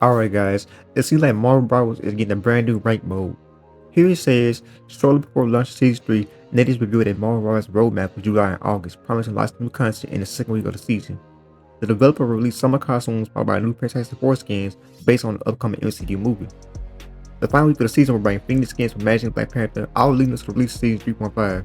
Alright guys, it seems like Marvel Rivals is getting a brand new rank mode. Here it says, shortly before launch of Season 3, Natives revealed a Marvel Rivals roadmap for July and August, promising lots of new content in the second week of the season. The developer released summer costumes followed by new Fantastic Four skins based on the upcoming MCU movie. The final week of the season will bring Phoenix skins from Magic and Black Panther, all leading us to release Season 3.5.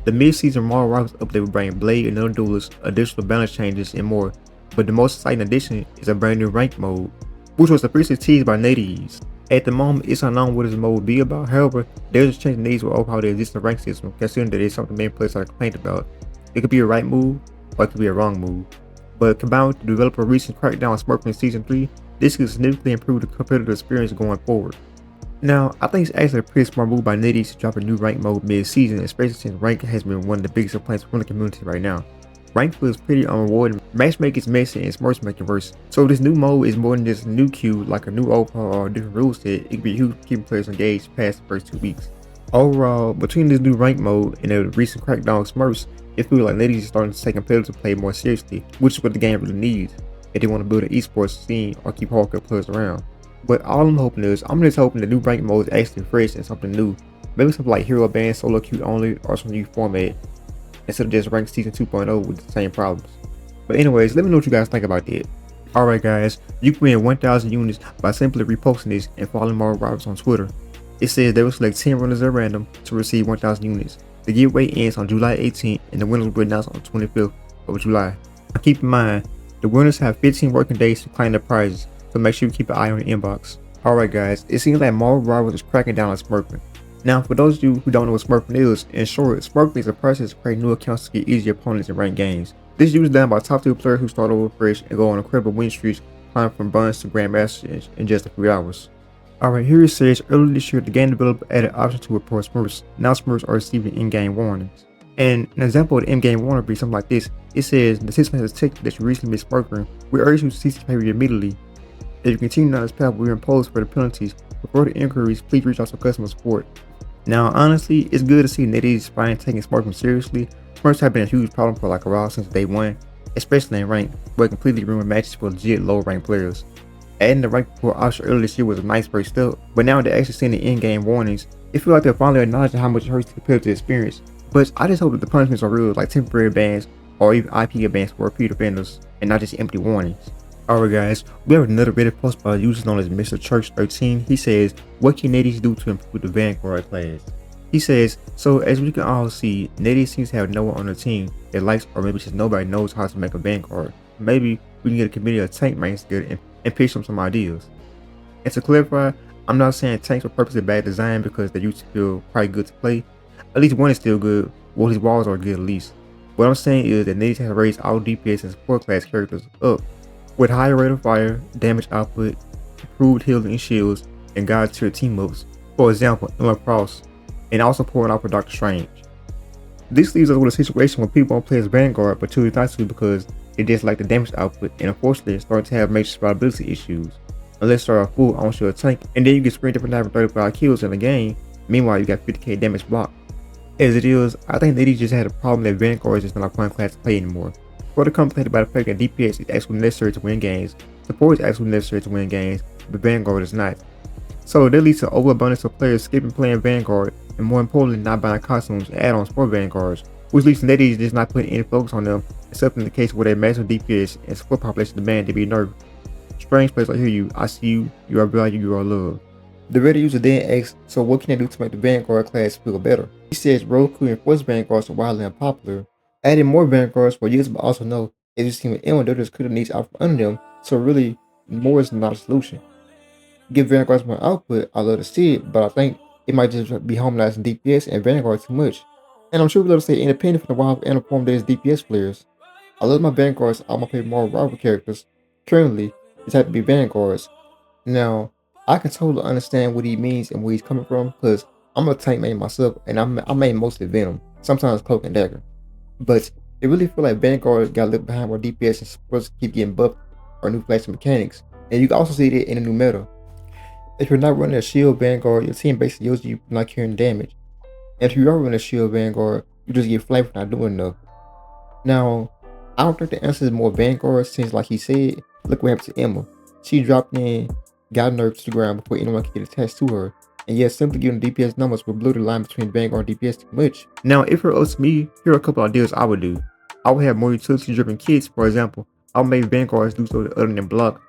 The mid-season Marvel Rivals update will bring Blade and other duelists, additional balance changes, and more, but the most exciting addition is a brand new rank mode, which was previously teased by Natives. At the moment, it's unknown what this mode will be about. However, there's a chance Natives will overhaul the existing rank system, considering that it's something many players are complained about. It could be a right move, or it could be a wrong move. But combined with the developer's recent crackdown on Smurfing in Season 3, this could significantly improve the competitive experience going forward. Now, I think it's actually a pretty smart move by Natives to drop a new rank mode mid-season, especially since rank has been one of the biggest complaints from the community right now. Rank feels pretty unrewarding, matchmaking is messy, and Smurfs make it worse. So if this new mode is more than just a new queue, like a new overhaul or a different rule set, it could be huge for keeping players engaged past the first 2 weeks. Overall, between this new rank mode and the recent crackdown on Smurfs, it feels like Natives is starting to take competitive play more seriously, which is what the game really needs if they want to build an esports scene or keep hardcore players around. But all I'm hoping is, I'm just hoping the new rank mode is actually fresh and something new. Maybe something like Hero Band, Solo Queue only, or some new format, instead of just rank Season 2.0 with the same problems. But anyways, let me know what you guys think about that. Alright guys, you can win 1000 units by simply reposting this and following Marvel Rivals on Twitter. It says they will select 10 runners at random to receive 1000 units. The giveaway ends on July 18th and the winners will be announced on the 25th of July. Now keep in mind, the winners have 15 working days to claim their prizes, so make sure you keep an eye on your inbox. Alright guys, it seems like Marvel Rivals is cracking down on Smurfing. Now for those of you who don't know what Smurfing is, in short, Smurfing is a process to create new accounts to get easier opponents in ranked games. This is usually done by top tier players who start over fresh and go on incredible win streaks, climb from bronze to grandmasters in just a few hours. Alright, here it says earlier this year the game developer added an option to report Smurfs. Now Smurfs are receiving in-game warnings. And an example of the in-game warning would be something like this. It says, the system has detected that you recently missed Smurfing. We urge you to cease the behavior immediately. If you continue down this path, we will impose further penalties. For further inquiries, please reach out to customer support. Now, honestly, it's good to see Natives finally taking Smurfing seriously. Smurfs have been a huge problem for like a while since day one, especially in rank, where it completely ruined matches for legit low rank players. Adding the rank report option earlier this year was a nice first step, but now they're actually seeing the in-game warnings. It feels like they're finally acknowledging how much it hurts the competitive experience. But I just hope that the punishments are real, like temporary bans or even IP bans for repeat offenders, and not just empty warnings. Alright guys, we have another Reddit post by a user known as Mr. Church 13. He says, what can Natives do to improve the Vanguard class? He says, so as we can all see, Natives seems to have no one on the team that likes, or maybe just nobody knows how to make a Vanguard. Maybe we can get a committee of tank mains together and pitch them some ideas. And to clarify, I'm not saying tanks are purposely bad design because they used to feel probably good to play. At least one is still good, well his walls are good at least. What I'm saying is that Natives has raised all DPS and support class characters up, with higher rate of fire, damage output, improved healing and shields, and god tier team ups, for example, Emma Frost, and also pouring out for Doctor Strange. This leaves us with a situation where people don't play as Vanguard but choose not to because they just like the damage output, and unfortunately start to have major survivability issues, unless they're a full onshore tank, and then you get sprint different having 35 kills in the game, meanwhile you got 50k damage blocked. As it is, I think Natives just had a problem that Vanguard is just not a fun class to play anymore. Further complicated by the fact that DPS is actually necessary to win games, support is actually necessary to win games, but Vanguard is not. So that leads to overabundance of players skipping playing Vanguard, and more importantly not buying costumes and add-ons for Vanguards, which leads to Natives just not putting any focus on them, except in the case where their massive DPS and support population demand to be nerfed. Strange players, I hear you, I see you, you are valued, you are loved. The Reddit user then asks, so what can I do to make the Vanguard class feel better? He says Roku and Force Vanguards are wildly unpopular. Adding more Vanguards for years, but also know it just seems anyone does could have needs out from under them, so really more is not a solution. Give Vanguards more output, I love to see it, but I think it might just be harmonizing DPS and Vanguard too much. And I'm sure we'll stay independent from the wild and informed as DPS players. I love my Vanguards, all my favorite Marvel rival characters. Currently, it's have to be Vanguards. Now, I can totally understand what he means and where he's coming from, because I'm a tank main myself, and I main mostly Venom, sometimes Cloak and Dagger. But it really feel like Vanguard got left behind where DPS and supposed to keep getting buffed or new flash mechanics, and you can also see that in the new meta. If you're not running a shield Vanguard, your team basically uses you for not carrying damage. And if you are running a shield Vanguard, you just get flamed for not doing enough. Now, I don't think the answer is more Vanguard since like he said, look what happened to Emma. She dropped in got nerfed to the ground before anyone could get attached to her. And yet simply giving DPS numbers would blur the line between Vanguard and DPS too much. Now, if it was me, here are a couple ideas I would do. I would have more utility-driven kits. For example, I would make Vanguards do something other than block.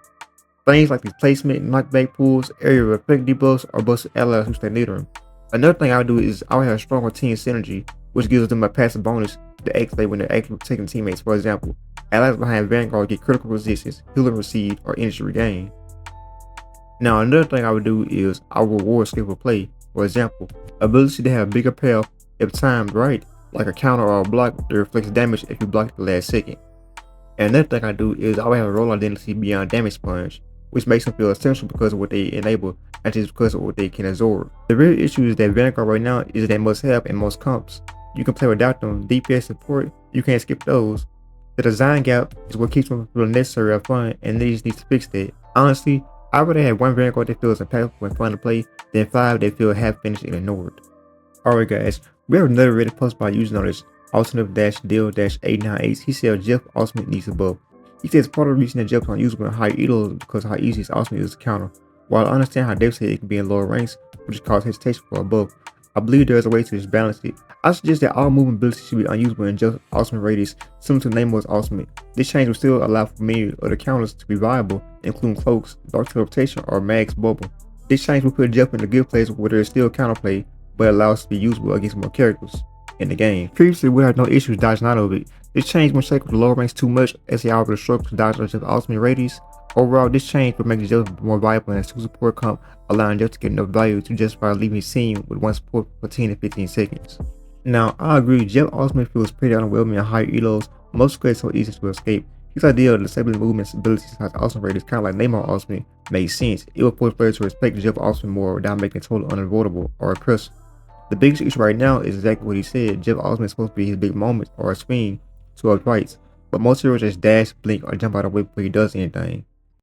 Things like displacement, knockback pulls, area of effect debuffs, or busted allies who stay near them. Another thing I would do is I would have a stronger team synergy, which gives them a passive bonus to activate when they're actively protecting teammates. For example, allies behind Vanguard get critical resistance, healing recede, or energy regain. Now, another thing I would do is I would reward skillful play. For example, ability to have a bigger payoff if timed right, like a counter or a block that reflects damage if you block at the last second. And another thing I do is I would have a role identity beyond damage sponge, which makes them feel essential because of what they enable, not just because of what they can absorb. The real issue is that Vanguard right now is that must have in most comps. You can play without them. DPS support, you can't skip those. The design gap is what keeps them feeling necessary or fun, and they just need to fix that. Honestly, I'd rather have one Vanguard that feels impactful and fun to play than 5 that feel half finished and ignored. Alright guys, we have another Reddit post by using on this alternative-deal-898. He said Jeff Ultimate needs a buff. He says part of the reason that Jeff is unusable in high elos is because how easy his ultimate is to counter. While I understand how devastating it can be in lower ranks, which causes hesitation for a buff, I believe there is a way to just balance it. I suggest that all movement abilities should be unusable in Jeff's ultimate radius, similar to Namor's ultimate. This change will still allow for many other counters to be viable, including cloaks, dark teleportation, or Mag's bubble. This change will put Jeff in a good place where there is still counterplay, but allows to be usable against more characters in the game. Previously, we had no issues dodging out of it. This change won't shake with the lower ranks too much, as they already struggle to dodge Jeff's ultimate radius. Overall, this change will make Jeff more viable in a 2 support comp, allowing Jeff to get enough value to justify leaving his team with 1 support for 10 to 15 seconds. Now, I agree, Jeff ultimate feels pretty underwhelming in higher elos. Most squares so easy to escape. His idea of disabling movement abilities like ultimate radius, kind of like Namor ultimate, makes sense. It will force players to respect Jeff ultimate more without making it totally unavoidable or oppressive. The biggest issue right now is exactly what he said. Jeff ultimate is supposed to be his big moment or a swing to his rights, but most heroes just dash, blink, or jump out of the way before he does anything.